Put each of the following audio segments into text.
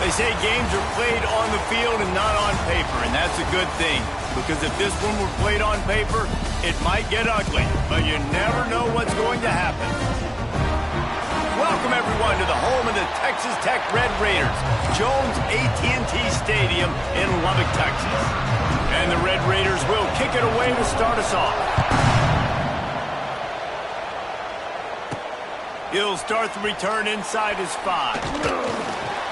They say games are played on the field and not on paper, and that's a good thing. Because if this one were played on paper, it might get ugly. But you never know what's going to happen. Welcome, everyone, to the home of the Texas Tech Red Raiders, Jones AT&T Stadium in Lubbock, Texas. And the Red Raiders will kick it away to start us off. He'll start the return inside his 5.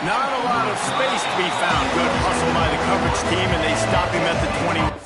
Not a lot of space to be found. Good hustle by the coverage team, and they stop him at the 20.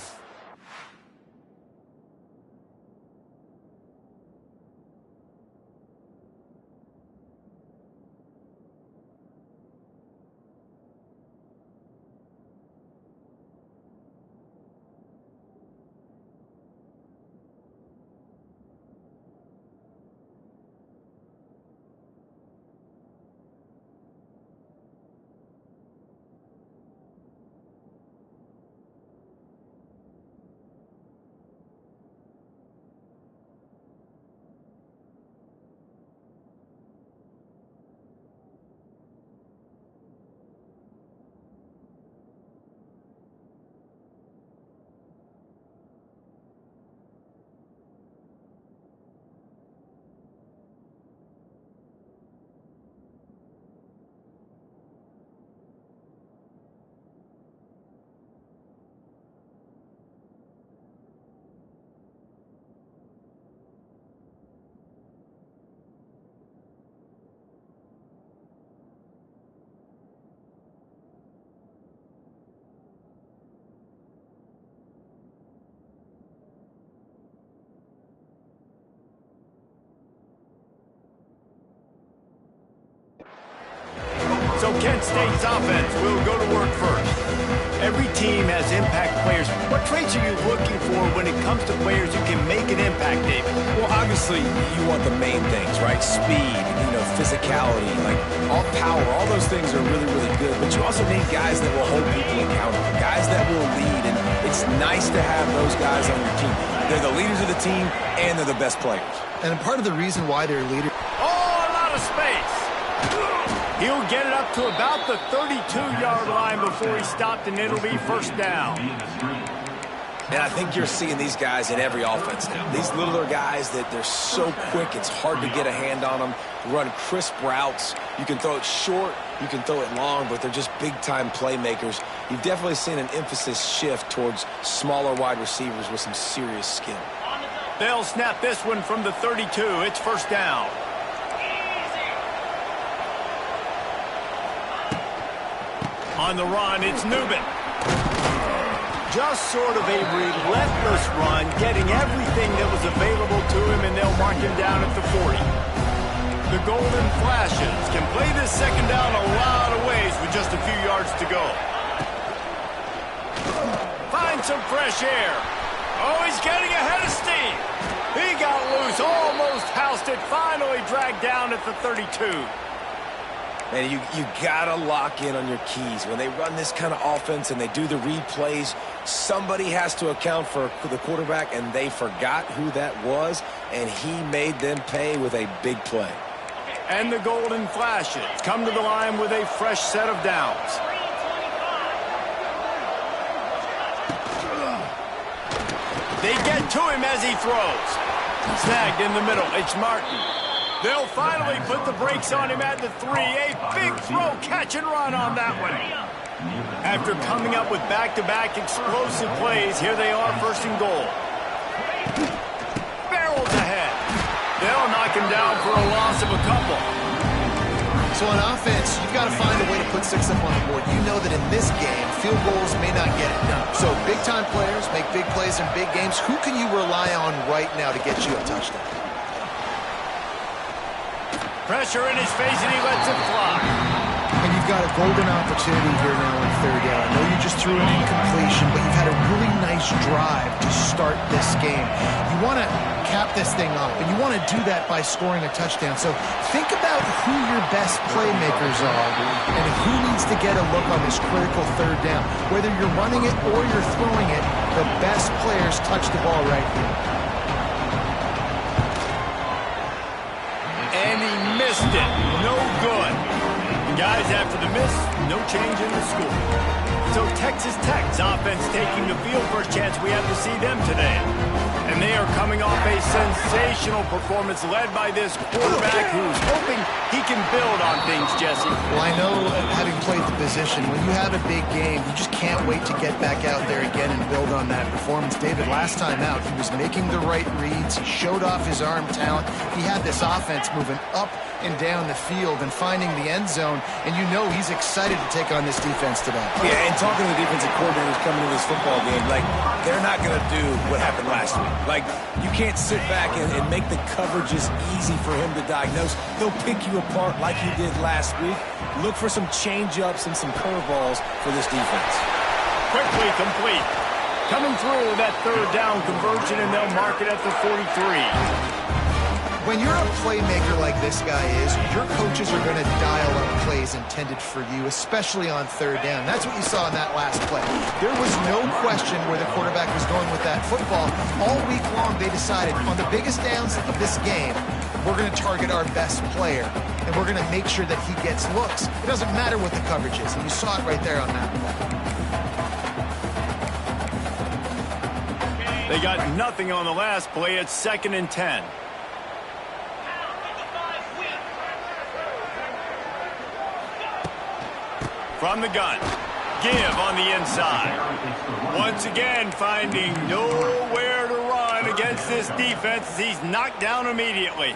So Kent State's offense will go to work first. Every team has impact players. What traits are you looking for when it comes to players who can make an impact, David? Well, obviously, you want the main things, right? Speed, physicality, like all power, all those things are really, really good. But you also need guys that will hold people accountable, guys that will lead. And it's nice to have those guys on your team. They're the leaders of the team, and they're the best players. And part of the reason why they're leaders... Oh, a lot of space. He'll get it up to about the 32-yard line before he's stopped, and it'll be first down. And I think you're seeing these guys in every offense now. These littler guys that they're so quick, it's hard to get a hand on them, run crisp routes. You can throw it short, you can throw it long, but they're just big-time playmakers. You've definitely seen an emphasis shift towards smaller wide receivers with some serious skill. They'll snap this one from the 32. It's first down. On the run, it's Nubin. Just sort of a relentless run, getting everything that was available to him, and they'll mark him down at the 40. The Golden Flashes can play this second down a lot of ways with just a few yards to go. Find some fresh air. Oh, he's getting ahead of steam. He got loose, almost housed it, finally dragged down at the 32. Man, you gotta lock in on your keys. When they run this kind of offense and they do the read plays, somebody has to account for the quarterback, and they forgot who that was, and he made them pay with a big play. And the Golden Flashes come to the line with a fresh set of downs. They get to him as he throws. Snagged in the middle. It's Martin. They'll finally put the brakes on him at the 3. A big throw, catch and run on that one. After coming up with back-to-back explosive plays, here they are, first and goal. Barrels ahead. They'll knock him down for a loss of a couple. So on offense, you've got to find a way to put 6 up on the board. You know that in this game, field goals may not get it done. So big-time players make big plays in big games. Who can you rely on right now to get you a touchdown? Pressure in his face, and he lets it fly. And you've got a golden opportunity here now on third down. I know you just threw an incompletion, but you've had a really nice drive to start this game. You want to cap this thing off, and you want to do that by scoring a touchdown. So think about who your best playmakers are and who needs to get a look on this critical third down. Whether you're running it or you're throwing it, the best players touch the ball right here. And he missed it. No good. The guys after the miss No change in the score. So Texas Tech's offense taking the field. First chance we have to see them today. And they are coming off a sensational performance led by this quarterback who's hoping he can build on things, Jesse. Well, I know, having played the position, when you have a big game, you just can't wait to get back out there again and build on that performance. David, last time out, he was making the right reads. He showed off his arm talent. He had this offense moving up and down the field and finding the end zone, and you know he's excited to take on this defense today. Yeah, and talking to the defensive coordinators coming to this football game, like, they're not going to do what happened last week. Like, you can't sit back and make the coverages easy for him to diagnose. He'll pick you apart like he did last week. Look for some change-ups and some curveballs for this defense. Quickly complete. Coming through that third down conversion, and they'll mark it at the 43. When you're a playmaker like this guy is, your coaches are going to dial up plays intended for you, especially on third down. That's what you saw in that last play. There was no question where the quarterback was going with that football. All week long, they decided on the biggest downs of this game, we're going to target our best player, and we're going to make sure that he gets looks. It doesn't matter what the coverage is, and you saw it right there on that play. They got nothing on the last play. It's 2nd and 10. From the gun, Give on the inside. Once again, finding nowhere to run against this defense as he's knocked down immediately.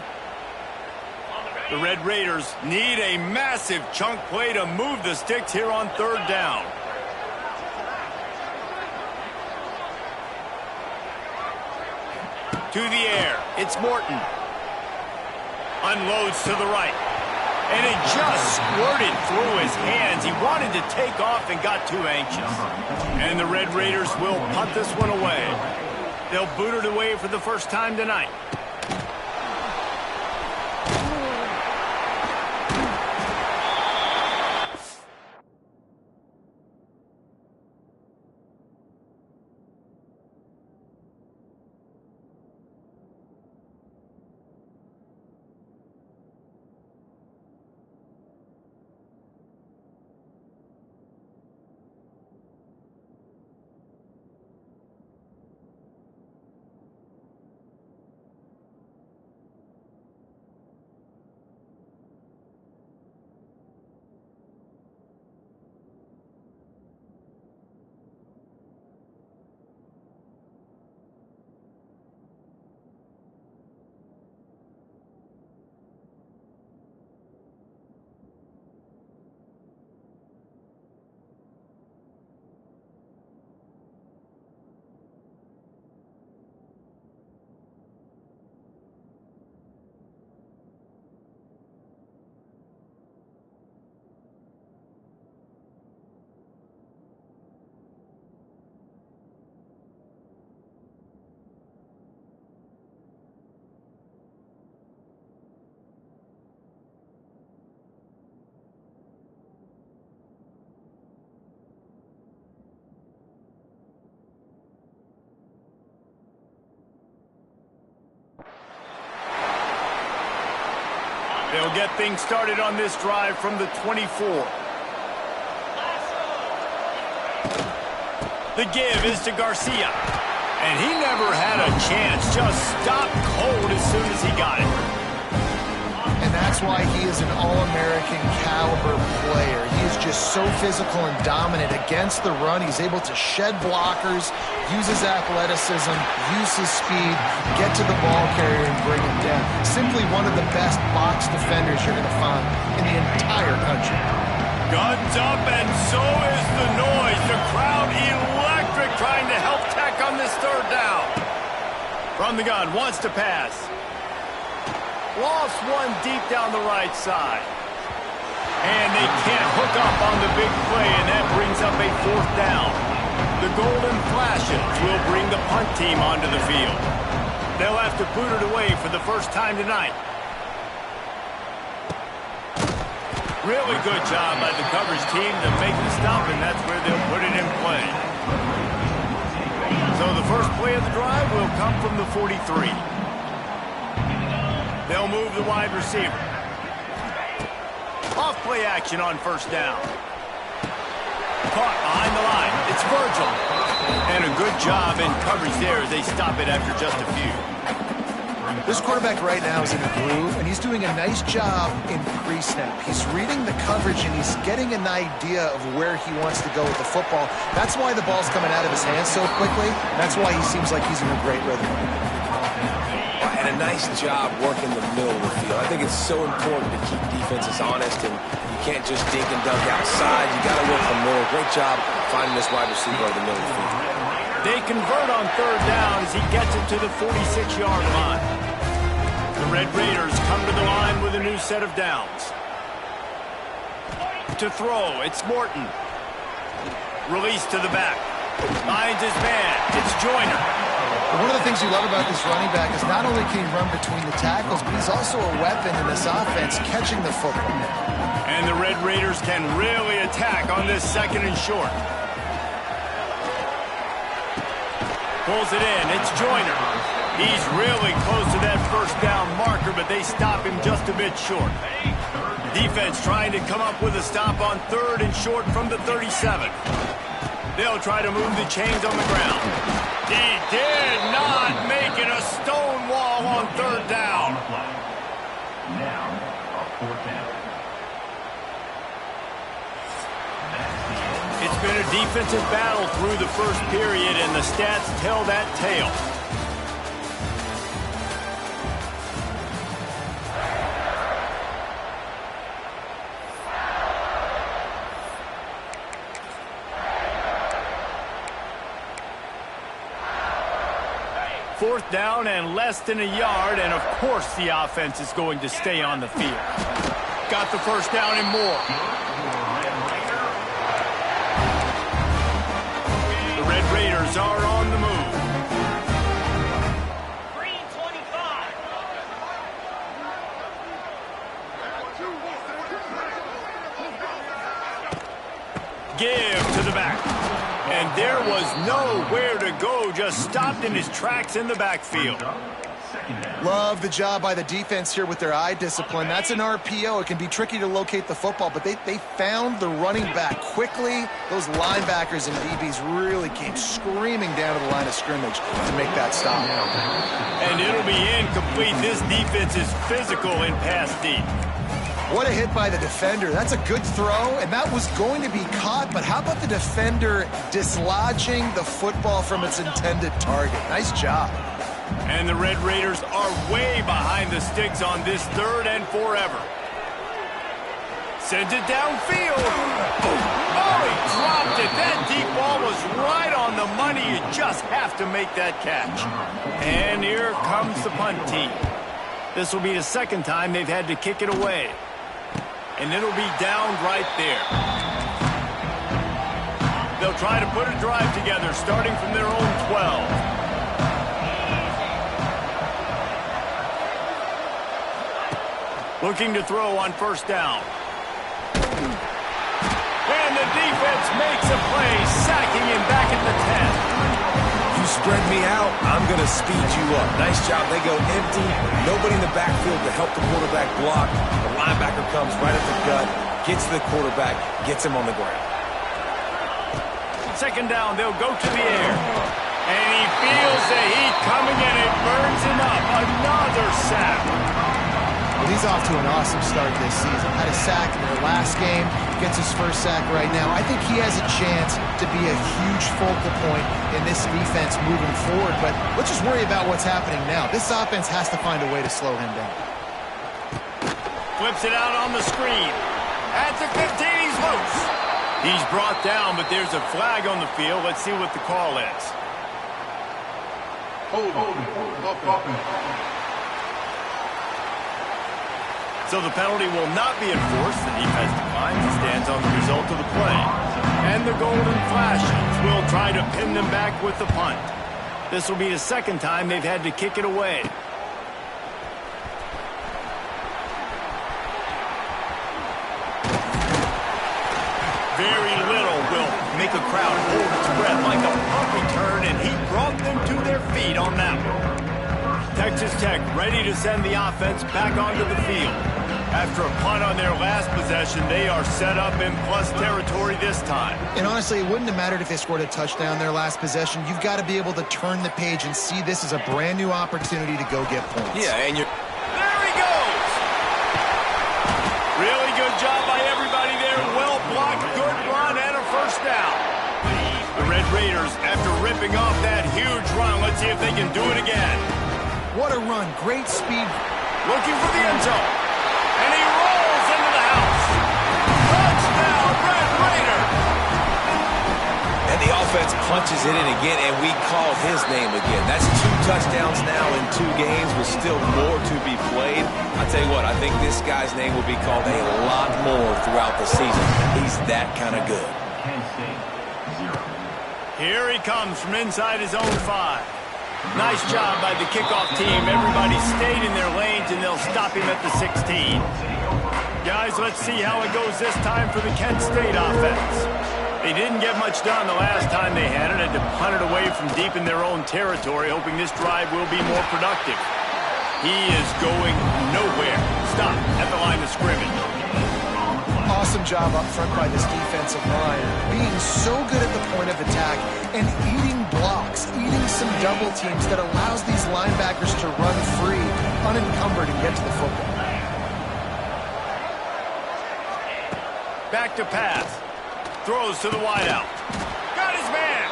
The Red Raiders need a massive chunk play to move the sticks here on third down. To the air, it's Morton. Unloads to the right. And it just squirted through his hands. He wanted to take off and got too anxious. And the Red Raiders will punt this one away. They'll boot it away for the first time tonight. They'll get things started on this drive from the 24. The give is to Garcia. And he never had a chance. Just stopped cold as soon as he got it. And that's why he is an All-American caliber player. He is just so physical and dominant against the run. He's able to shed blockers, use his athleticism, use his speed, get to the ball carrier and bring him down. Simply one of the best box defenders you're going to find in the entire country. Guns up, and so is the noise. The crowd electric, trying to help Tech on this third down. From the gun, wants to pass. Lost one deep down the right side. And they can't hook up on the big play, and that brings up a fourth down. The Golden Flashes will bring the punt team onto the field. They'll have to boot it away for the first time tonight. Really good job by the coverage team to make the stop, and that's where they'll put it in play. So the first play of the drive will come from the 43. They'll move the wide receiver. Off play action on first down. Caught behind the line. It's Virgil. And a good job in coverage there as they stop it after just a few. This quarterback right now is in a groove, and he's doing a nice job in pre-snap. He's reading the coverage, and he's getting an idea of where he wants to go with the football. That's why the ball's coming out of his hands so quickly. That's why he seems like he's in a great rhythm. And a nice job working the middle of the field. I think it's so important to keep defenses honest, and you can't just dink and dunk outside. You got to work the middle. Great job finding this wide receiver over the middle of the field. They convert on third down as he gets it to the 46-yard line. The Red Raiders come to the line with a new set of downs. To throw, it's Morton. Release to the back. Finds his man. It's Joyner. One of the things you love about this running back is not only can he run between the tackles, but he's also a weapon in this offense catching the football. And the Red Raiders can really attack on this second and short. Pulls it in. It's Joyner. He's really close to that first down marker, but they stop him just a bit short. Defense trying to come up with a stop on third and short from the 37. They'll try to move the chains on the ground. He did not make it a stone wall on third down. Now, a fourth down. It's been a defensive battle through the first period, and the stats tell that tale. Fourth down and less than a yard, and of course the offense is going to stay on the field. Got the first down and more. The Red Raiders are on the move. Green 25. Give to the back. And there was nowhere to go, just stopped in his tracks in the backfield. Love the job by the defense here with their eye discipline. That's an RPO. It can be tricky to locate the football, but they found the running back quickly. Those linebackers and DBs really came screaming down to the line of scrimmage to make that stop. And it'll be incomplete. This defense is physical in pass deep. What a hit by the defender. That's a good throw, and that was going to be caught, but how about the defender dislodging the football from its intended target? Nice job. And the Red Raiders are way behind the sticks on this third and forever. Sends it downfield. Oh, he dropped it. That deep ball was right on the money. You just have to make that catch. And here comes the punt team. This will be the second time they've had to kick it away. And it'll be down right there. They'll try to put a drive together starting from their own 12. Looking to throw on first down. And the defense makes a play, sacking him back at the 10. You spread me out, I'm going to speed you up. Nice job. They go empty. Nobody in the backfield to help the quarterback block. The linebacker comes right at the gut, gets to the quarterback, gets him on the ground. Second down, they'll go to the air. And he feels the heat coming, and it burns him up. Another sack. Well, he's off to an awesome start this season. Had a sack in their last game, gets his first sack right now. I think he has a chance to be a huge focal point in this defense moving forward, but let's just worry about what's happening now. This offense has to find a way to slow him down. Flips it out on the screen. At the 15, he's loose. He's brought down, but there's a flag on the field. Let's see what the call is. So the penalty will not be enforced. The defense declines and stands on the result of the play. And the golden flashes will try to pin them back with the punt. This will be the second time they've had to kick it away. Very little will make a crowd hold its breath like a punt return, and he brought them to their feet on that one. Texas Tech ready to send the offense back onto the field. After a punt on their last possession, they are set up in plus territory this time. And honestly, it wouldn't have mattered if they scored a touchdown their last possession. You've got to be able to turn the page and see this as a brand new opportunity to go get points. Yeah, and you're... There he goes! Really good job by everybody there. Well blocked, good run, and a first down. The Red Raiders, after ripping off that huge run, let's see if they can do it again. What a run. Great speed. Looking for the end zone. And he rolls into the house. Touchdown, Red Raider! And the offense punches it in again, and we call his name again. That's 2 touchdowns now in 2 games with still more to be played. I'll tell you what, I think this guy's name will be called a lot more throughout the season. He's that kind of good. Penn State, 0. Here he comes from inside his own 5. Nice job by the kickoff team. Everybody stayed in their lanes, and they'll stop him at the 16. Guys, let's see how it goes this time for the Kent State offense. They didn't get much done the last time they had it. Had to punt it away from deep in their own territory, hoping this drive will be more productive. He is going nowhere. Stop at the line of scrimmage. Awesome job up front by this defensive line, being so good at the point of attack and eating blocks, eating some double teams that allows these linebackers to run free, unencumbered, and get to the football. Back to pass. Throws to the wideout. Got his man.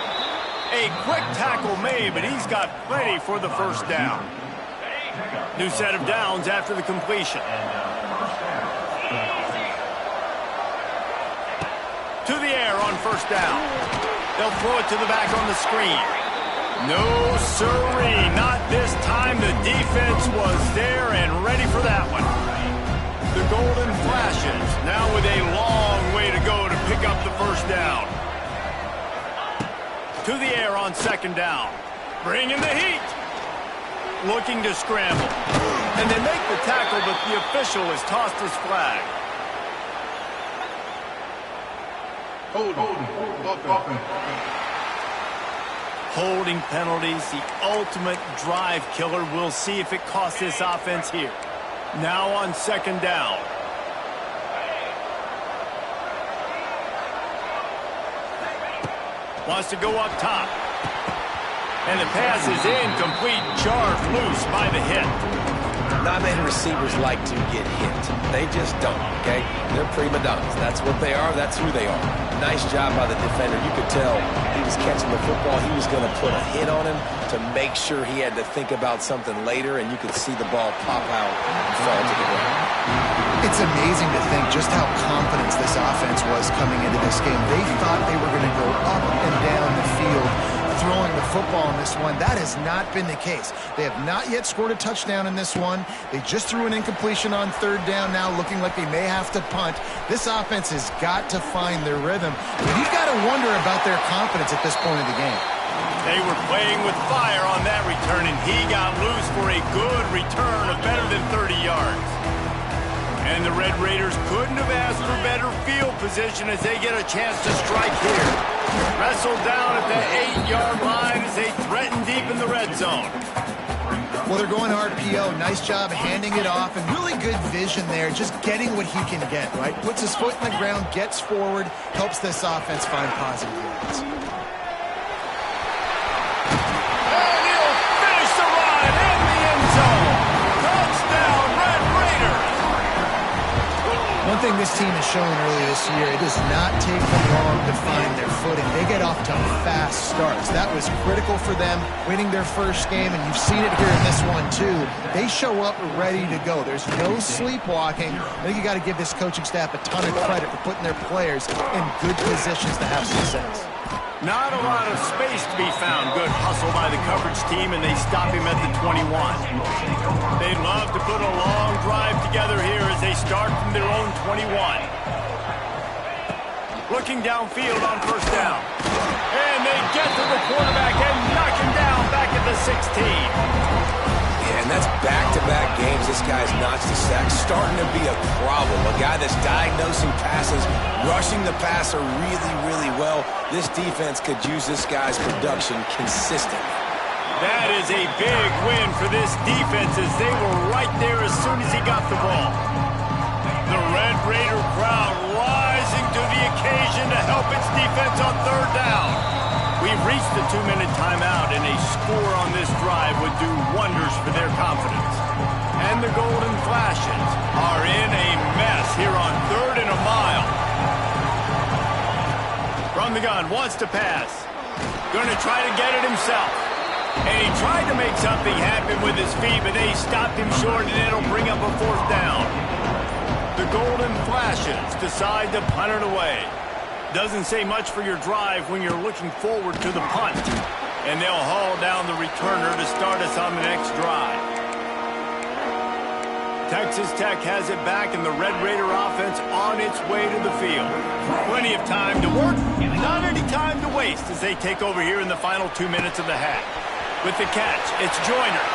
A quick tackle made, but he's got plenty for the first down. New set of downs after the completion. To the air on first down. They'll throw it to the back on the screen. No siree, not this time. The defense was there and ready for that one. The golden flashes, now with a long way to go to pick up the first down. To the air on second down. Bringing the heat. Looking to scramble. And they make the tackle, but the official has tossed his flag. Holding penalties, the ultimate drive killer. We'll see if it costs this offense here. Now on second down. Wants to go up top. And the pass is incomplete, charged loose by the hit. Not many receivers like to get hit. They just don't, okay? They're prima donnas. That's what they are. That's who they are. Nice job by the defender. You could tell he was catching the football. He was going to put a hit on him to make sure he had to think about something later, and you could see the ball pop out and fall to the ground. It's amazing to think just how confident this offense was coming into this game. They thought they were going to go up and down the field throwing the football in this one. That has not been the case. They have not yet scored a touchdown in this one. They just threw an incompletion on third down now, looking like they may have to punt. This offense has got to find their rhythm. But you've got to wonder about their confidence at this point of the game. They were playing with fire on that return, and he got loose for a good return of better than 30 yards. And the Red Raiders couldn't have asked for better field position as they get a chance to strike here. Wrestled down at the 8-yard line as they threaten deep in the red zone. Well, they're going RPO. Nice job handing it off, and really good vision there, just getting what he can get, right? Puts his foot in the ground, gets forward, helps this offense find positive yards. And he'll finish the run in the end zone. Touchdown, Red Raiders. One thing this team has shown earlier this year, it does not take them long to find their footing. They get off to fast starts. That was critical for them, winning their first game, and you've seen it here in this one too. They show up ready to go. There's no sleepwalking. I think you got to give this coaching staff a ton of credit for putting their players in good positions to have success. Not a lot of space to be found. Good hustle by the coverage team, and they stop him at the 21. They'd love to put a long drive together here as they start from their own 21. Looking downfield on first down. And they get to the quarterback and knock him down back at the 16. Yeah, and that's back-to-back games. This guy's notched a sack. Starting to be a problem. A guy that's diagnosing passes, rushing the passer really, really well. This defense could use this guy's production consistently. That is a big win for this defense as they were right there as soon as he got the ball. The Red Raider crowd rising to the occasion to help its defense on third down. We've reached the 2-minute timeout, and a score on this drive would do wonders for their confidence. And the Golden Flashes are in a mess here on 3rd and a mile. From the gun, wants to pass. Going to try to get it himself. And he tried to make something happen with his feet, but they stopped him short, and it'll bring up a 4th down. The Golden Flashes decide to punt it away. Doesn't say much for your drive when you're looking forward to the punt. And they'll haul down the returner to start us on the next drive. Texas Tech has it back, and the Red Raider offense on its way to the field. Plenty of time to work, not any time to waste as they take over here in the final 2 minutes of the half. With the catch, it's Joyner.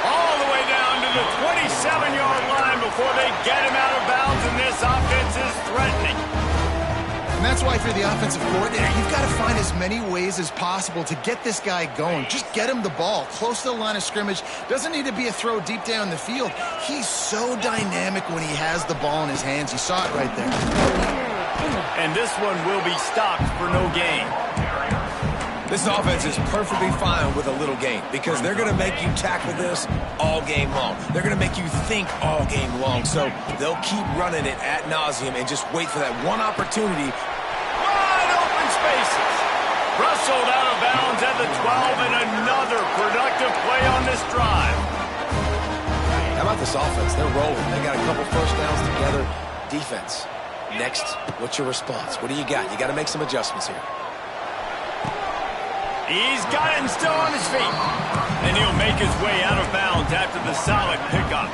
All the way down to the 27-yard line before they get him out of bounds, and this offense is threatening. And that's why if you're the offensive coordinator, you've got to find as many ways as possible to get this guy going. Just get him the ball close to the line of scrimmage. Doesn't need to be a throw deep down the field. He's so dynamic when he has the ball in his hands. You saw it right there. And this one will be stopped for no gain. This offense is perfectly fine with a little gain because they're going to make you tackle this all game long. They're going to make you think all game long. So they'll keep running it ad nauseum and just wait for that one opportunity. Wide open spaces. Rustled out of bounds at the 12, and another productive play on this drive. How about this offense? They're rolling. They got a couple first downs together. Defense. Next, what's your response? What do you got? You got to make some adjustments here. He's got him still on his feet. And he'll make his way out of bounds after the solid pickup.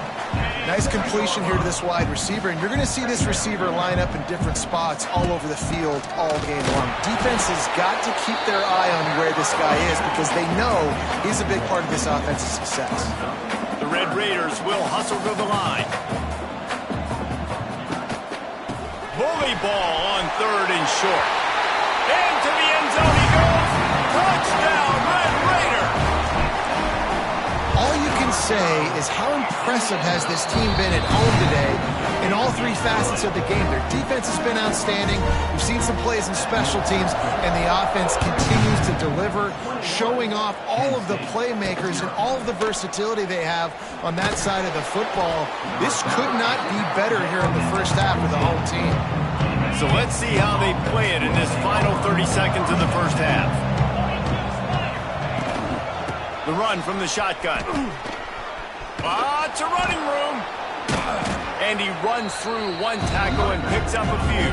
Nice completion here to this wide receiver, and you're going to see this receiver line up in different spots all over the field all game long. Defense has got to keep their eye on where this guy is because they know he's a big part of this offense's success. The Red Raiders will hustle to the line. Bully ball on 3rd and short. Into the end zone he goes. Touchdown, Red Raider! All you can say is how impressive has this team been at home today in all 3 facets of the game. Their defense has been outstanding. We've seen some plays in special teams, and the offense continues to deliver, showing off all of the playmakers and all of the versatility they have on that side of the football. This could not be better here in the first half of the home team. So let's see how they play it in this final 30 seconds of the first half. The run from the shotgun. It's a running room. And he runs through one tackle and picks up a few.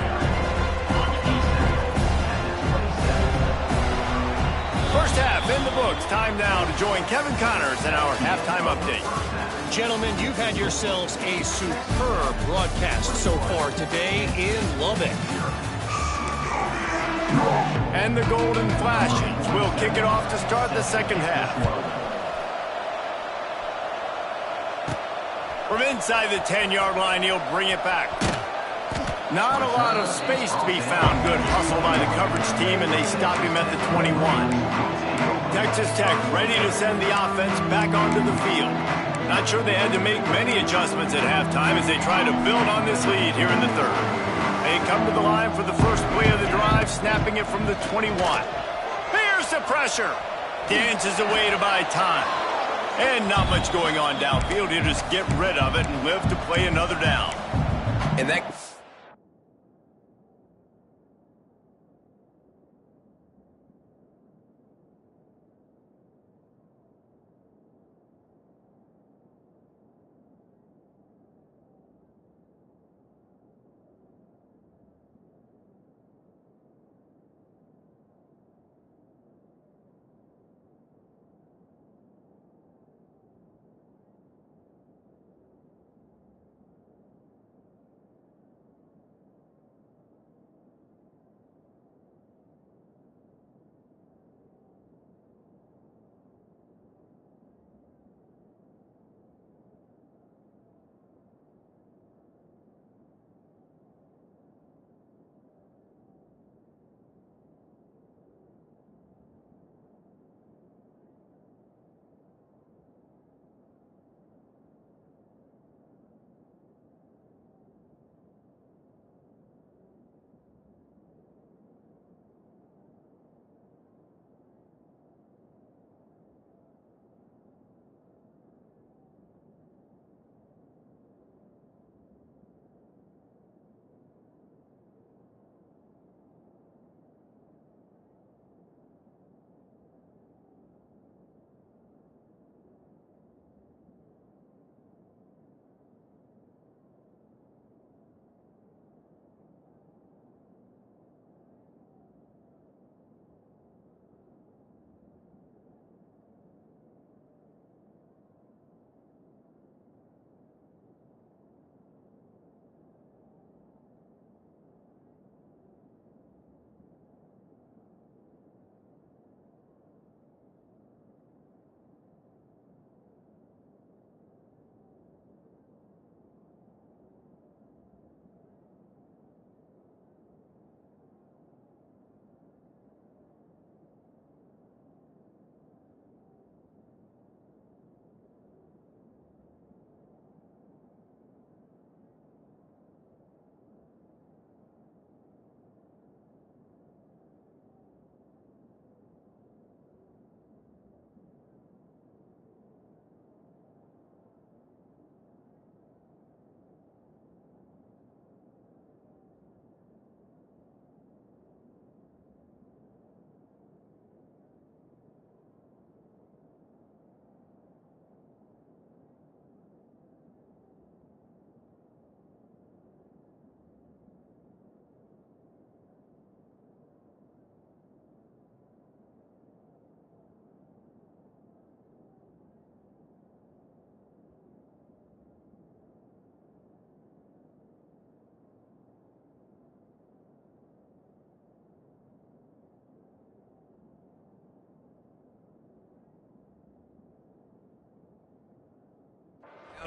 First half in the books. Time now to join Kevin Connors in our halftime update. Gentlemen, you've had yourselves a superb broadcast so far today in Lubbock. And the Golden Flashes will kick it off to start the second half. From inside the 10-yard line, he'll bring it back. Not a lot of space to be found. Good hustle by the coverage team, and they stop him at the 21. Texas Tech ready to send the offense back onto the field. Not sure they had to make many adjustments at halftime as they try to build on this lead here in the 3rd. They come to the line for the first play of the drive, snapping it from the 21. Here's the pressure. Dances away to buy time. And not much going on downfield. He'll just get rid of it and live to play another down. And that...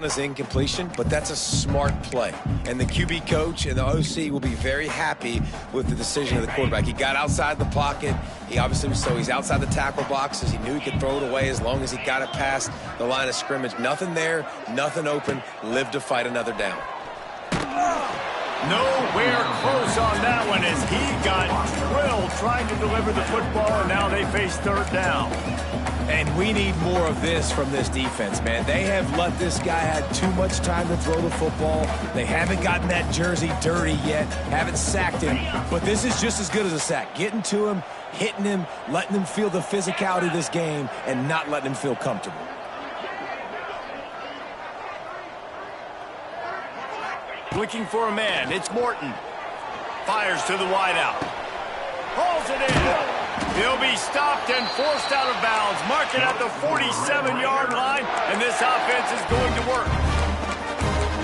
Is incompletion, but that's a smart play. And the QB coach and the OC will be very happy with the decision of the quarterback. He got outside the pocket. He obviously was, so he's outside the tackle boxes. He knew he could throw it away as long as he got it past the line of scrimmage. Nothing there, nothing open. Live to fight another down. Nowhere close on that one as he got drilled trying to deliver the football, and now they face third down. And we need more of this from this defense, man. They have let this guy have too much time to throw the football. They haven't gotten that jersey dirty yet, haven't sacked him. But this is just as good as a sack. Getting to him, hitting him, letting him feel the physicality of this game, and not letting him feel comfortable. Looking for a man. It's Morton. Fires to the wideout. Hauls it in. He'll be stopped and forced out of bounds. Mark it at the 47-yard line, and this offense is going to work.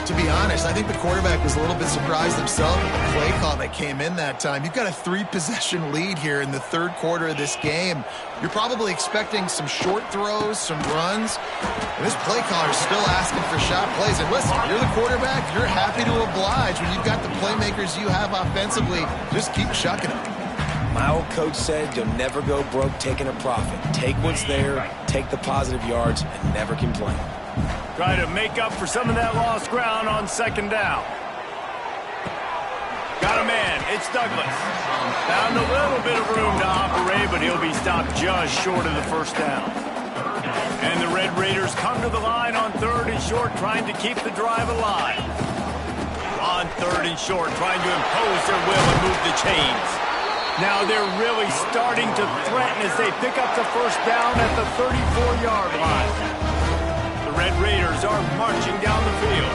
To be honest, I think the quarterback was a little bit surprised himself with the play call that came in that time. You've got a 3-possession lead here in the third quarter of this game. You're probably expecting some short throws, some runs. And this play caller is still asking for shot plays. And listen, you're the quarterback. You're happy to oblige. When you've got the playmakers you have offensively, just keep chucking them. My old coach said you'll never go broke taking a profit. Take what's there, take the positive yards, and never complain. Try to make up for some of that lost ground on second down. Got a man. It's Douglas. Found a little bit of room to operate, but he'll be stopped just short of the first down. And the Red Raiders come to the line on third and short, trying to keep the drive alive. On third and short, trying to impose their will and move the chains. Now they're really starting to threaten as they pick up the first down at the 34-yard line. The Red Raiders are marching down the field.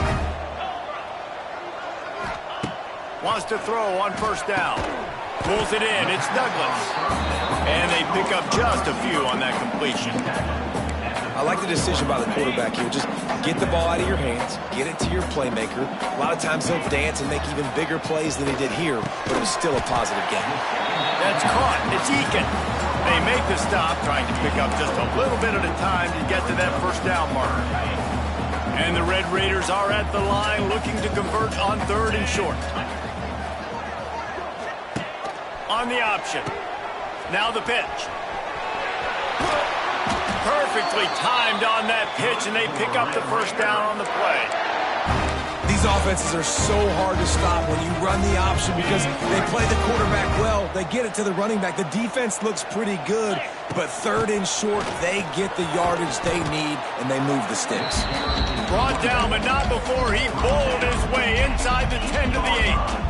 Wants to throw on first down. Pulls it in. It's Douglas. And they pick up just a few on that completion. I like the decision by the quarterback here. Just get the ball out of your hands, get it to your playmaker. A lot of times he'll dance and make even bigger plays than he did here, but it was still a positive game. That's caught. It's Eakin. They make the stop, trying to pick up just a little bit at a time to get to that first down mark. And the Red Raiders are at the line looking to convert on third and short. On the option. Now the pitch. Perfectly timed on that pitch, and they pick up the first down on the play. These offenses are so hard to stop when you run the option because they play the quarterback well. They get it to the running back. The defense looks pretty good, but third and short, they get the yardage they need, and they move the sticks. Brought down, but not before he bowled his way inside the 10 to the 8.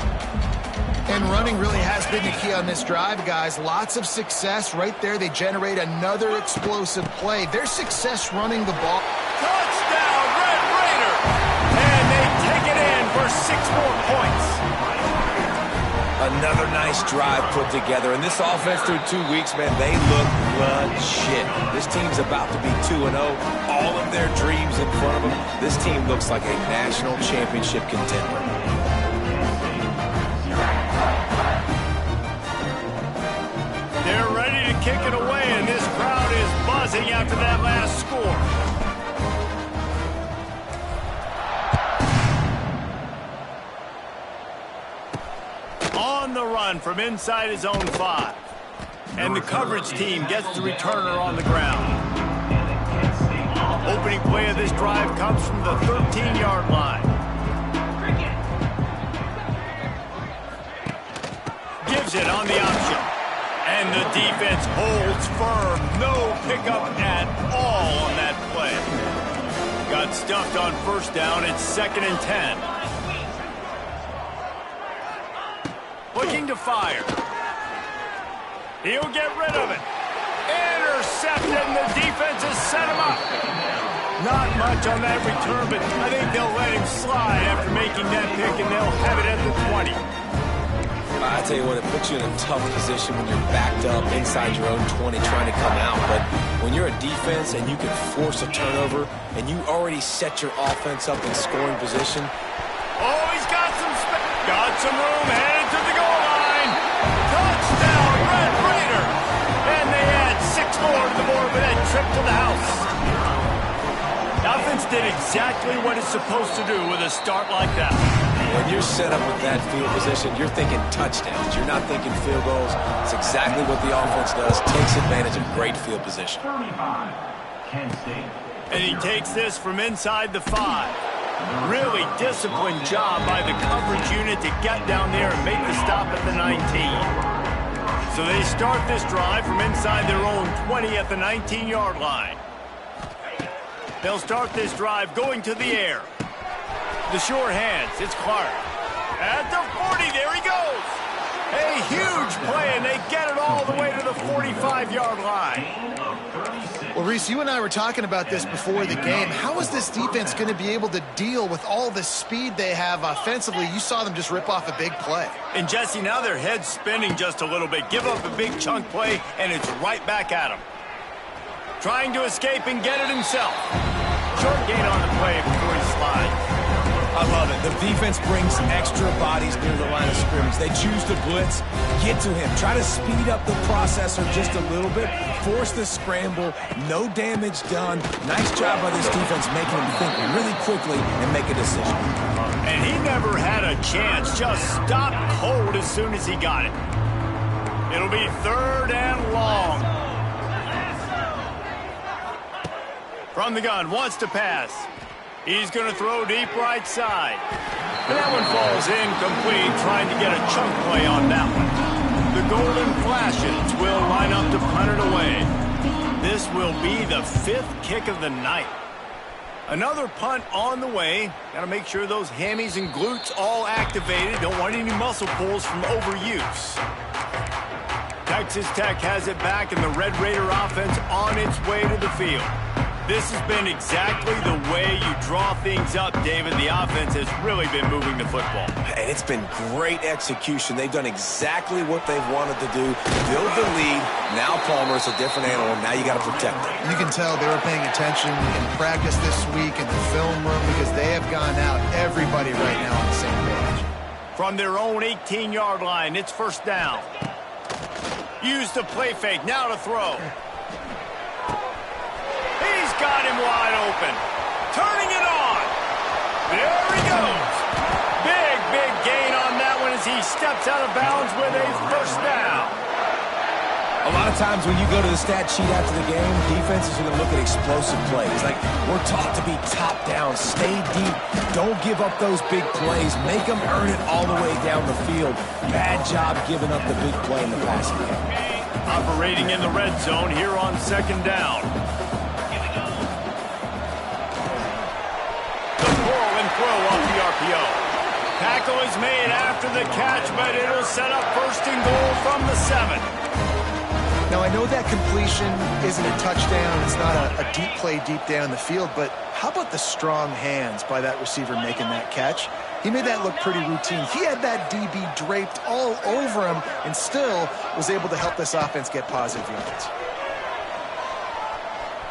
And running really has been the key on this drive, guys. Lots of success right there. They generate another explosive play. Their success running the ball. Touchdown, Red Raider! And they take it in for 6 more points. Another nice drive put together. And this offense through 2 weeks, man, they look legit. This team's about to be 2-0. All of their dreams in front of them. This team looks like a national championship contender. They're ready to kick it away, and this crowd is buzzing after that last score. On the run from inside his own 5. And the coverage team gets the returner on the ground. Opening play of this drive comes from the 13-yard line. Gives it on the option. And the defense holds firm. No pickup at all on that play. Got stuffed on first down. It's 2nd and 10. Looking to fire. He'll get rid of it. Intercepted, and the defense has set him up. Not much on that return, but I think they'll let him slide after making that pick, and they'll have it at the 20. I tell you what, it puts you in a tough position when you're backed up inside your own 20 trying to come out. But when you're a defense and you can force a turnover and you already set your offense up in scoring position. Oh, he's got some room, headed to the goal line. Touchdown, Red Raider. And they add 6 more to the board with that trip to the house. Nothing defense did exactly what it's supposed to do with a start like that. When you're set up with that field position, you're thinking touchdowns. You're not thinking field goals. It's exactly what the offense does. Takes advantage of great field position. 35, Kent State. And he takes this from inside the 5. Really disciplined job by the coverage unit to get down there and make the stop at the 19. So they start this drive from inside their own 20 at the 19-yard line. They'll start this drive going to the air. The sure hands, it's Clark. At the 40, there he goes. A huge play, and they get it all the way to the 45-yard line. Well, Reese, you and I were talking about this before the game. How is this defense going to be able to deal with all the speed they have offensively? You saw them just rip off a big play. And, Jesse, now their head's spinning just a little bit. Give up a big chunk play, and it's right back at him. Trying to escape and get it himself. Short gain on the play before he slides. I love it. The defense brings extra bodies near the line of scrimmage. They choose to blitz, get to him, try to speed up the processor just a little bit, force the scramble, no damage done. Nice job by this defense making him think really quickly and make a decision. And he never had a chance, just stopped cold as soon as he got it. It'll be 3rd and long. From the gun, wants to pass. He's going to throw deep right side. And that one falls incomplete, trying to get a chunk play on that one. The Golden Flashes will line up to punt it away. This will be the 5th kick of the night. Another punt on the way. Got to make sure those hammies and glutes all activated. Don't want any muscle pulls from overuse. Texas Tech has it back, and the Red Raider offense on its way to the field. This has been exactly the way you draw things up, David. The offense has really been moving the football. And it's been great execution. They've done exactly what they've wanted to do. Build the lead. Now Palmer's a different animal. Now you got to protect them. You can tell they were paying attention in practice this week in the film room because they have gone out, everybody right now on the same page. From their own 18-yard line, it's 1st down. Use the play fake. Now to throw. He's got him wide open. Turning it on. There he goes. Big gain on that one as he steps out of bounds with a 1st down. A lot of times when you go to the stat sheet after the game, defenses are going to look at explosive plays. Like, we're taught to be top down, stay deep, don't give up those big plays, make them earn it all the way down the field. Bad job giving up the big play in the passing game. Operating in the red zone here on 2nd down. Throw off the RPO. Tackle is made after the catch, but it'll set up 1st and goal from the 7. Now, I know that completion isn't a touchdown. It's not a deep play deep down the field, but how about the strong hands by that receiver making that catch? He made that look pretty routine. He had that DB draped all over him and still was able to help this offense get positive yards.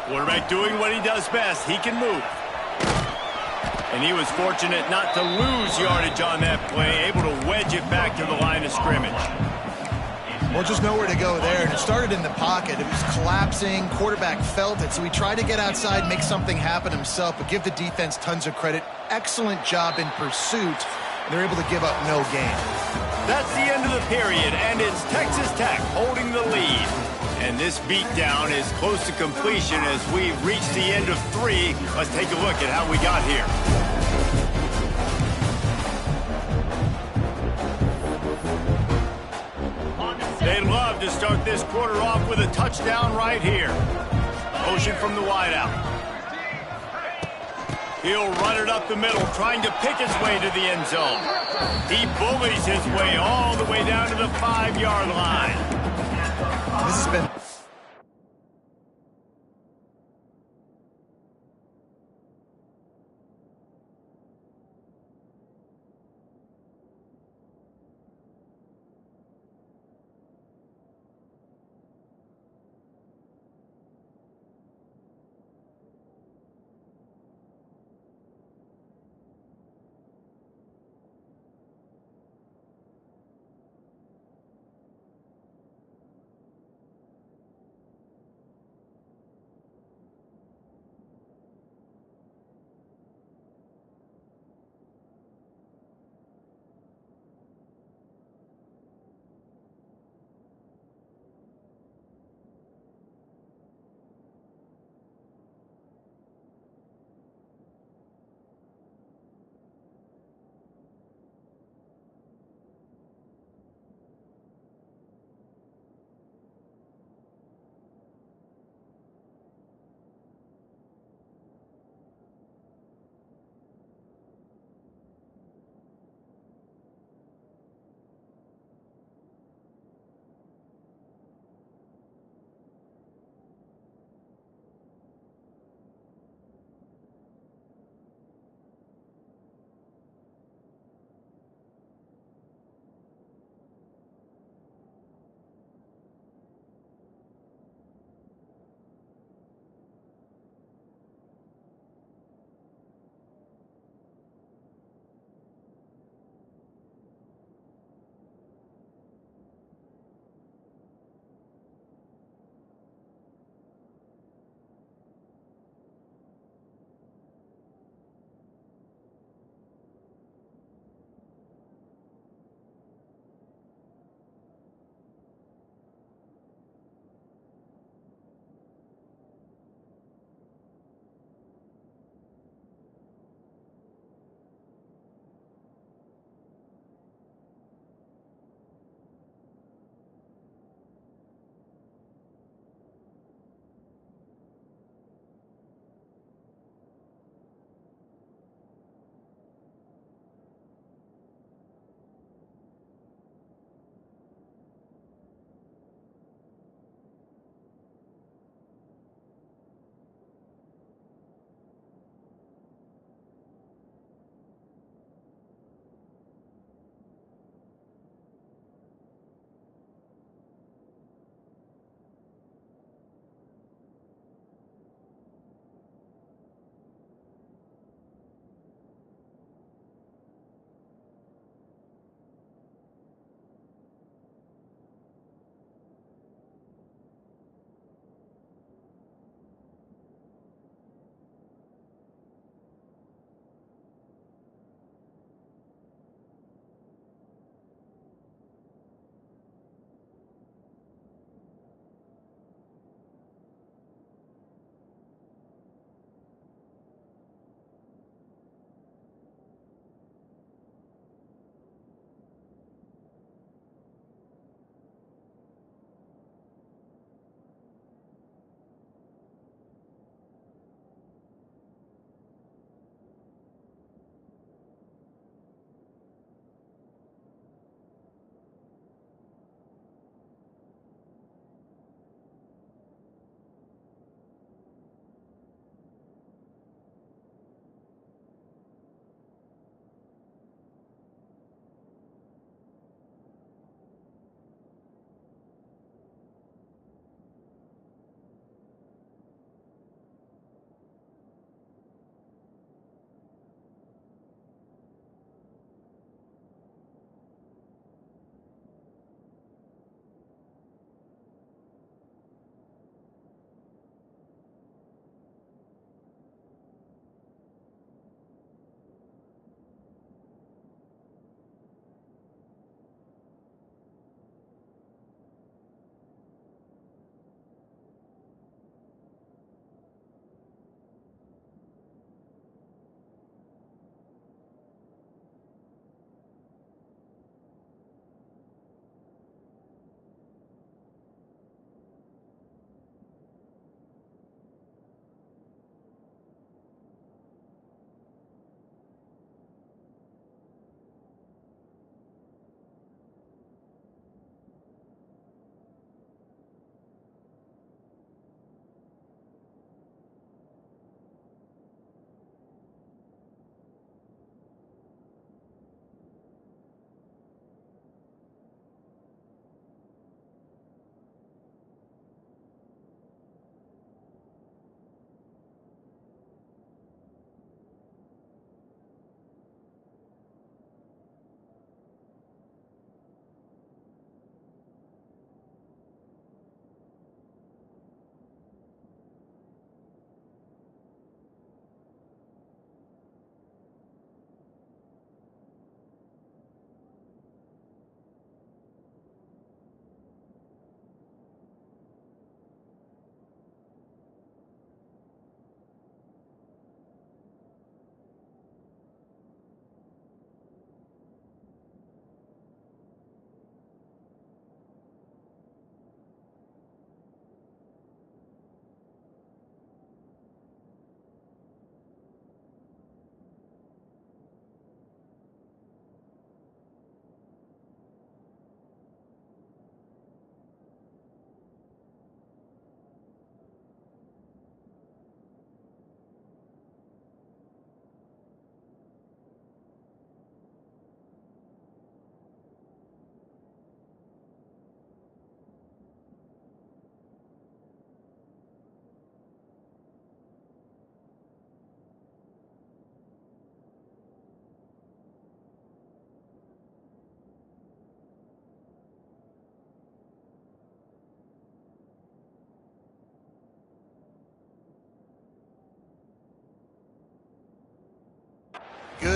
Quarterback doing what he does best. He can move. And he was fortunate not to lose yardage on that play, able to wedge it back to the line of scrimmage. Well, just nowhere to go there, and it started in the pocket. It was collapsing. Quarterback felt it, so he tried to get outside, make something happen himself, but give the defense tons of credit. Excellent job in pursuit, and they're able to give up no gain. That's the end of the period, and it's Texas Tech holding the lead. And this beatdown is close to completion as we reach the end of 3. Let's take a look at how we got here. They'd love to start this quarter off with a touchdown right here. Motion from the wideout. He'll run it up the middle, trying to pick his way to the end zone. He bullies his way all the way down to the 5-yard line. This has been...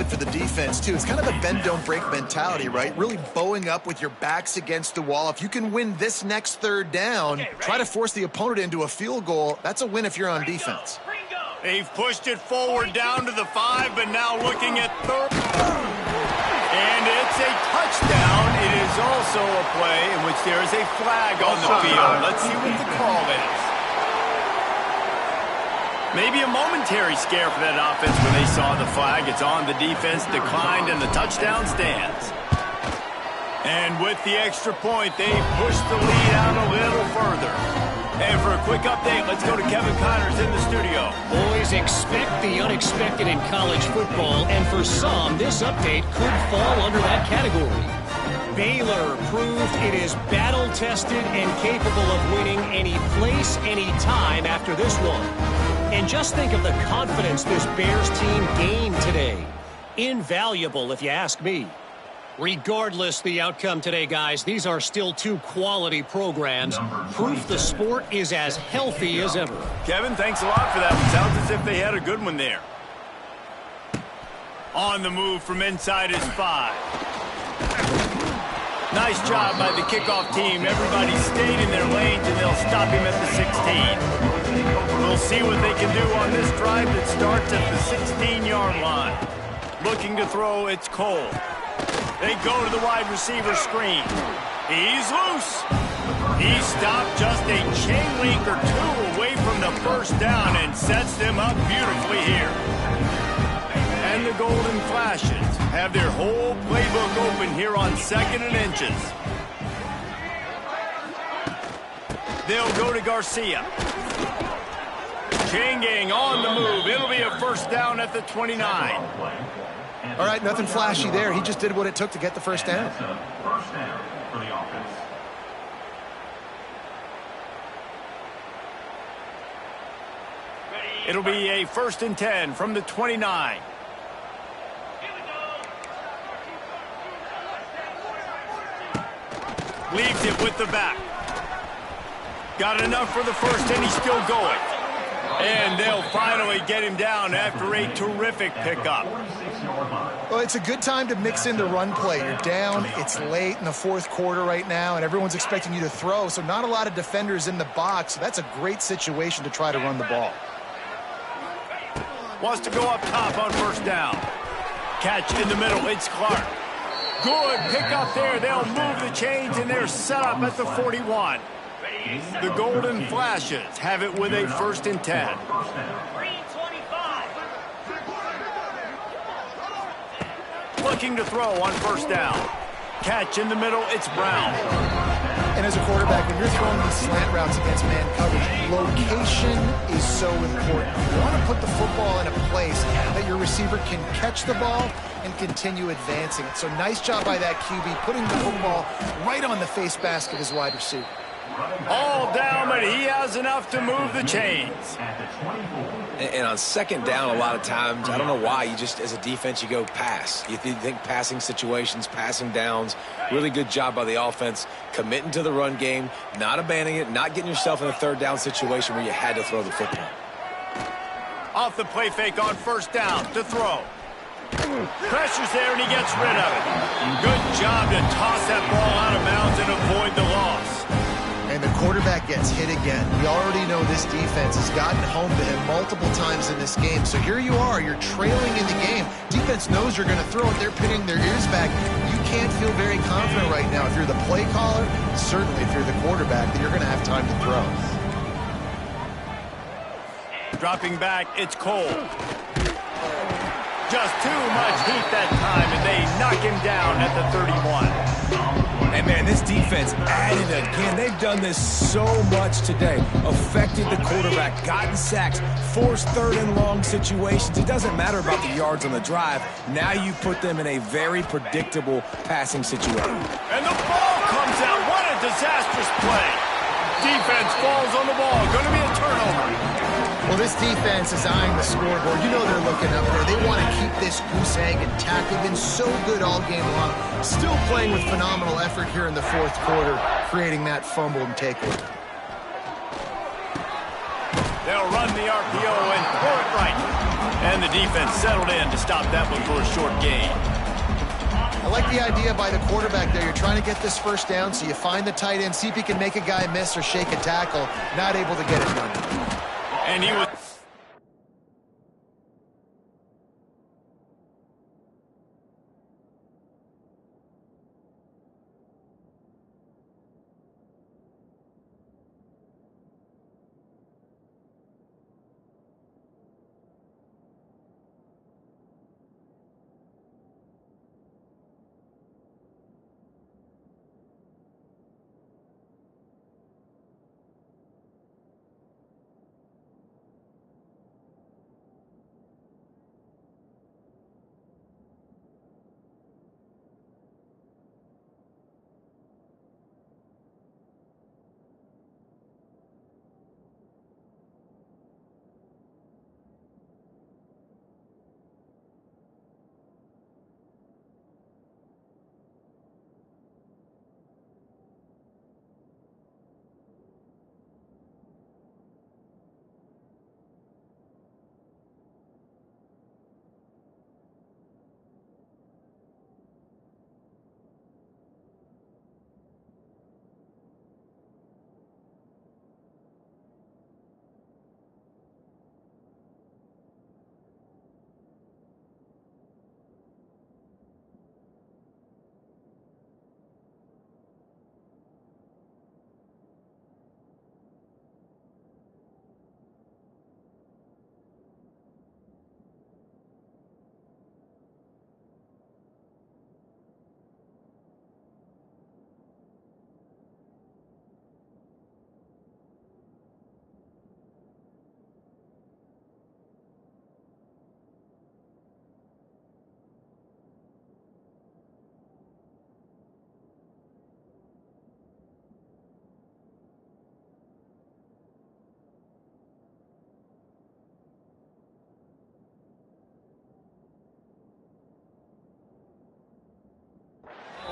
it for the defense, too. It's kind of a bend-don't-break mentality, right? Really bowing up with your backs against the wall. If you can win this next third down, try to force the opponent into a field goal. That's a win if you're on defense. They've pushed it forward down to the 5, but now looking at third. And it's a touchdown. It is also a play in which there is a flag on the field. Let's see what the call is. Maybe a momentary scare for that offense when they saw the flag. It's on, the defense declined, and the touchdown stands. And with the extra point, they pushed the lead out a little further. And for a quick update, let's go to Kevin Connors in the studio. Boys, expect the unexpected in college football, and for some, this update could fall under that category. Baylor proved it is battle-tested and capable of winning any place, any time after this one. And just think of the confidence this Bears team gained today. Invaluable, if you ask me. Regardless the outcome today, guys, these are still two quality programs. Proof the sport is as healthy as ever. Kevin, thanks a lot for that. It sounds as if they had a good one there. On the move from inside his 5. Nice job by the kickoff team. Everybody stayed in their lanes, and they'll stop him at the 16. We'll see what they can do on this drive that starts at the 16-yard line. Looking to throw, it's Cole. They go to the wide receiver screen. He's loose. He stopped just a chain link or two away from the first down and sets them up beautifully here. And the Golden Flashes have their whole playbook open here on 2nd and inches. They'll go to Garcia. Chain gang on the move. It'll be a first down at the 29. All right, nothing flashy there. He just did what it took to get the first down. First down for the offense. It'll be a 1st and 10 from the 29. Leaves it with the back. Got enough for the first, and he's still going. And they'll finally get him down after a terrific pickup. Well, it's a good time to mix in the run play. You're down, it's late in the 4th quarter right now, and everyone's expecting you to throw, so not a lot of defenders in the box. So that's a great situation to try to run the ball. Wants to go up top on first down. Catch in the middle, it's Clark. Good pickup there. They'll move the chains, and they're set up at the 41. The Golden Flashes have it with a 1st and 10. Looking to throw on first down. Catch in the middle, it's Brown. And as a quarterback, when you're throwing these slant routes against man coverage, location is so important. You want to put the football in a place that your receiver can catch the ball and continue advancing it. So nice job by that QB, putting the football right on the face mask of his wide receiver. All down, but he has enough to move the chains. And on 2nd down, a lot of times, I don't know why, you just, as a defense, you go pass. You think passing situations, passing downs. Really good job by the offense, committing to the run game, not abandoning it, not getting yourself in a 3rd down situation where you had to throw the football. Off the play fake on first down to throw. Pressure's there, and he gets rid of it. Good job to toss that ball out of bounds and avoid the loss. And the quarterback gets hit again. We already know this defense has gotten home to him multiple times in this game. So here you are, you're trailing in the game. Defense knows you're going to throw it. They're pinning their ears back. You can't feel very confident right now if you're the play caller, certainly if you're the quarterback, that you're going to have time to throw. Dropping back, it's Cole. Just too much heat that time, and they knock him down at the 31. And, man, this defense added again. They've done this so much today. Affected the quarterback, gotten sacks, forced 3rd and long situations. It doesn't matter about the yards on the drive. Now you put them in a very predictable passing situation. And the ball comes out. What a disastrous play. Defense falls on the ball. Going to be a turnover. Well, this defense is eyeing the scoreboard. You know they're looking up there. They want to keep this goose egg intact. They've been so good all game long. Still playing with phenomenal effort here in the 4th quarter, creating that fumble and takeaway. They'll run the RPO and throw it right. And the defense settled in to stop that one for a short gain. I like the idea by the quarterback there. You're trying to get this first down, so you find the tight end, see if he can make a guy miss or shake a tackle. Not able to get it done. And he was...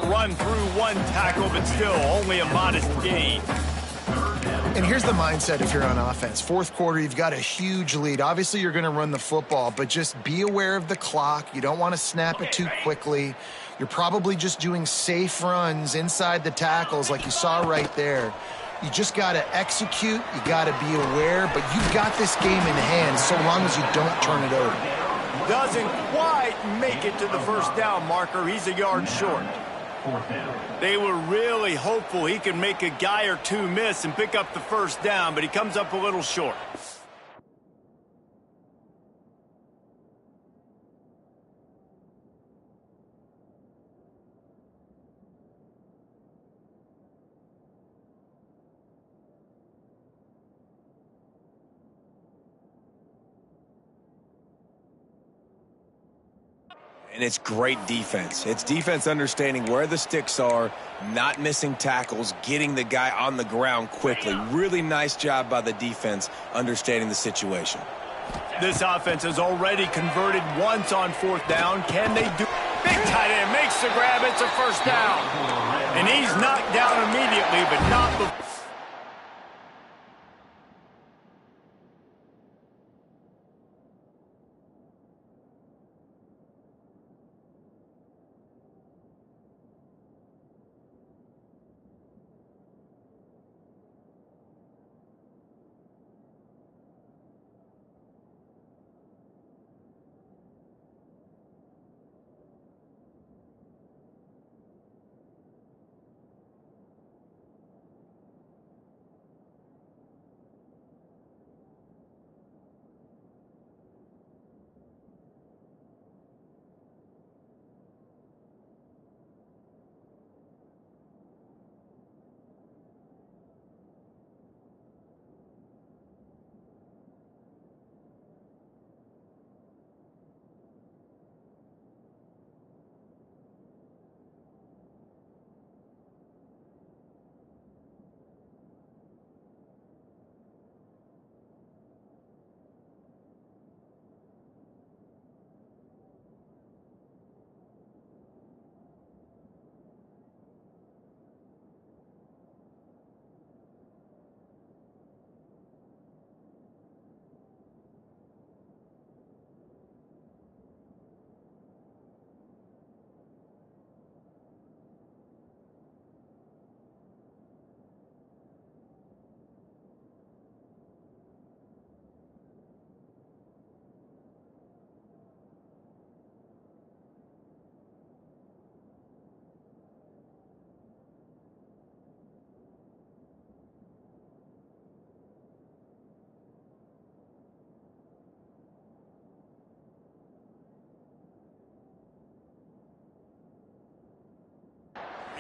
Run through one tackle, but still only a modest gain. And here's the mindset if you're on offense. Fourth quarter, you've got a huge lead. Obviously, you're going to run the football, but just be aware of the clock. You don't want to snap it too quickly. You're probably just doing safe runs inside the tackles like you saw right there. You just got to execute. You got to be aware, but you've got this game in hand so long as you don't turn it over. Doesn't quite make it to the first down marker. He's a yard short. They were really hopeful he could make a guy or two miss and pick up the first down, but he comes up a little short. And it's great defense. It's defense understanding where the sticks are, not missing tackles, getting the guy on the ground quickly. Really nice job by the defense understanding the situation. This offense has already converted once on fourth down. Can they do? Big tight end makes the grab. It's a first down. And he's knocked down immediately, but not before.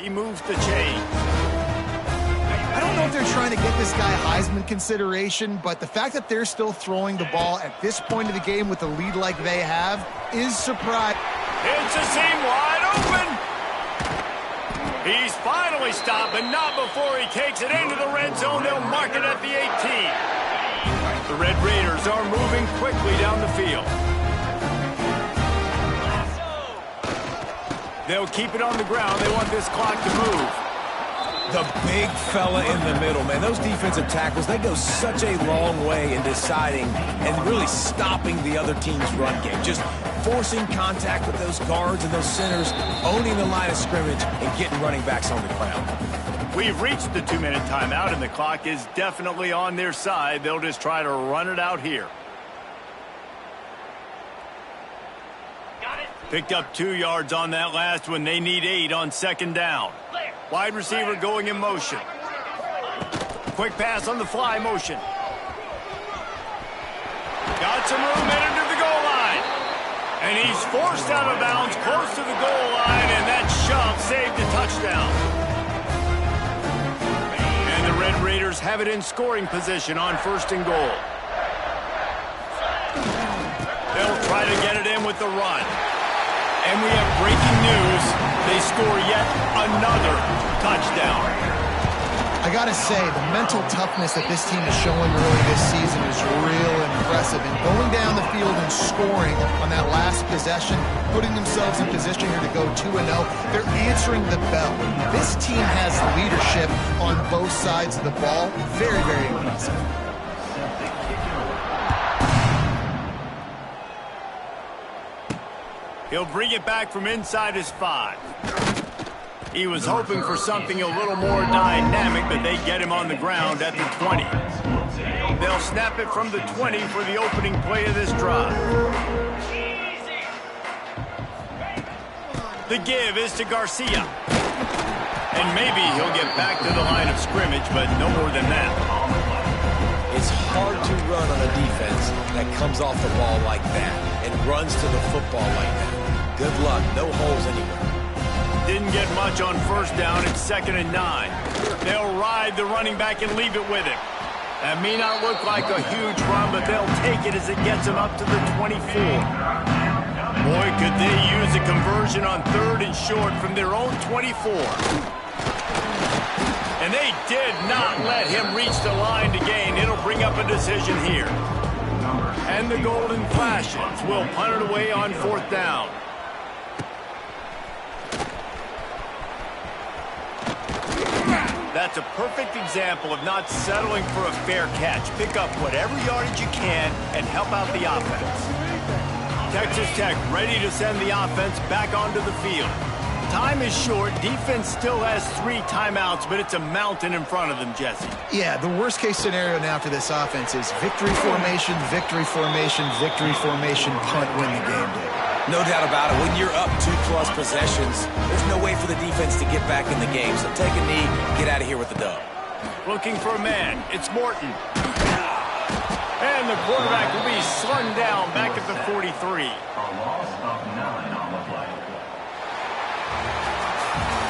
He moves the chain. I don't know if they're trying to get this guy Heisman consideration, but the fact that they're still throwing the ball at this point of the game with a lead like they have is surprising. It's a seam wide open. He's finally stopped, but not before he takes it into the red zone. They'll mark it at the 18. The Red Raiders are moving quickly down the field. They'll keep it on the ground. They want this clock to move. The big fella in the middle, man. Those defensive tackles, they go such a long way in deciding and really stopping the other team's run game. Just forcing contact with those guards and those centers, owning the line of scrimmage, and getting running backs on the ground. We've reached the 2-minute timeout, and the clock is definitely on their side. They'll just try to run it out here. Picked up 2 yards on that last one. They need 8 on second down. Wide receiver going in motion. Quick pass on the fly motion. Got some room headed to the goal line. And he's forced out of bounds close to the goal line, and that shove saved a touchdown. And the Red Raiders have it in scoring position on 1st and goal. They'll try to get it in with the run. And we have breaking news. They score yet another touchdown. I got to say, the mental toughness that this team is showing early this season is real impressive. And going down the field and scoring on that last possession, putting themselves in position here to go 2-0, they're answering the bell. This team has leadership on both sides of the ball. Very, very impressive. He'll bring it back from inside his 5. He was hoping for something a little more dynamic, but they get him on the ground at the 20. They'll snap it from the 20 for the opening play of this drive. The give is to Garcia. And maybe he'll get back to the line of scrimmage, but no more than that. It's hard to run on a defense that comes off the ball like that and runs to the football like that. Good luck. No holes anywhere. Didn't get much on 1st down. It's 2nd and 9. They'll ride the running back and leave it with him. That may not look like a huge run, but they'll take it as it gets them up to the 24. Boy, could they use a conversion on 3rd and short from their own 24. And they did not let him reach the line to gain. It'll bring up a decision here. And the Golden Flashes will punt it away on 4th down. That's a perfect example of not settling for a fair catch. Pick up whatever yardage you can and help out the offense. Texas Tech ready to send the offense back onto the field. Time is short. Defense still has 3 timeouts, but it's a mountain in front of them, Jesse. Yeah, the worst-case scenario now for this offense is victory formation, victory formation, victory formation, punt, win the game, Dave. No doubt about it. When you're up 2+ possessions, there's no way for the defense to get back in the game. So take a knee, get out of here with the dub. Looking for a man. It's Morton. And the quarterback will be slung down back at the 43. A loss of 9 on the play.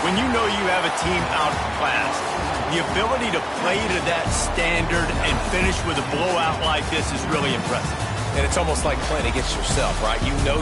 When you know you have a team outclassed, the ability to play to that standard and finish with a blowout like this is really impressive. And it's almost like playing against yourself, right? You know you're